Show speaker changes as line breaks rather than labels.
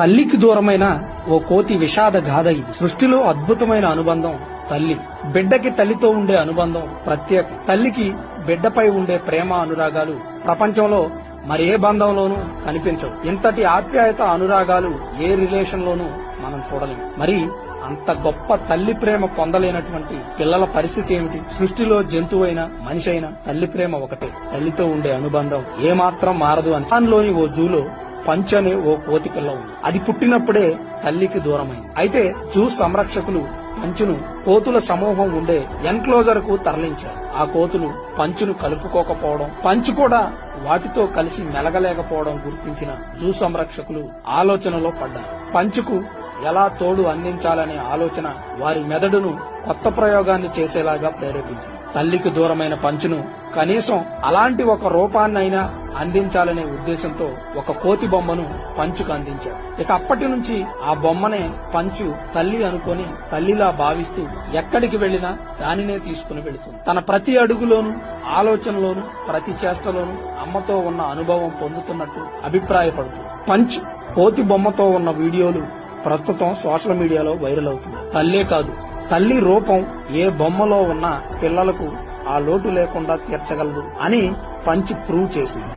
తల్లికి దూరమైన ఓ కోతి విషాద గాథ ఇది. సృష్టిలో అద్భుతమైన అనుబంధం తల్లి. బిడ్డకి తల్లితో ఉండే అనుబంధం ప్రత్యేకం. తల్లికి బిడ్డపై ఉండే ప్రేమ అనురాగాలు ప్రపంచంలో మరే బంధంలోనూ కనిపించవు. ఇంతటి ఆప్యాయత అనురాగాలు ఏ రిలేషన్ లోనూ మనం చూడలేం. మరి అంత గొప్ప తల్లి ప్రేమ పొందలేనటువంటి పిల్లల పరిస్థితి ఏమిటి? సృష్టిలో జంతువైనా మనిషి అయినా తల్లి ప్రేమ ఒకటే. తల్లితో ఉండే అనుబంధం ఏమాత్రం మారదు అని దానిలోని ఓ జూలో పంచు అనే ఓ కోతి పిల్ల ఉంది. అది పుట్టినప్పుడే తల్లికి దూరమైంది. అయితే జూ సంరక్షకులు పంచును కోతుల సమూహం ఉండే ఎన్క్లోజర్ కు తరలించారు. ఆ కోతులు పంచును కలుపుకోకపోవడం, పంచు కూడా వాటితో కలిసి మెలగలేకపోవడం గుర్తించిన జూ సంరక్షకులు ఆలోచనలో పడ్డారు. పంచుకు ఎలా తోడు అందించాలనే ఆలోచన వారి మెదడును కొత్త ప్రయోగాన్ని చేసేలాగా ప్రేరేపించింది. తల్లికి దూరమైన పంచును కనీసం అలాంటి ఒక రూపాన్నైనా అందించాలనే ఉద్దేశంతో ఒక కోతి బొమ్మను పంచుకు అందించారు. ఇక అప్పటి నుంచి ఆ బొమ్మనే పంచు తల్లి అనుకొని తల్లిలా భావిస్తూ ఎక్కడికి వెళ్లినా దానినే తీసుకుని వెళుతుంది. తన ప్రతి అడుగులోనూ ఆలోచనలోనూ ప్రతి చేష్టలోనూ అమ్మతో ఉన్న అనుభవం పొందుతున్నట్టు అభిప్రాయపడుతుంది. పంచ్ కోతి బొమ్మతో ఉన్న వీడియోలు ప్రస్తుతం సోషల్ మీడియాలో వైరల్ అవుతుంది. తల్లే కాదు, తల్లి రూపం ఏ బొమ్మలో ఉన్న పిల్లలకు ఆ లోటు లేకుండా తీర్చగలదు అని పంచ్ ప్రూవ్ చేసింది.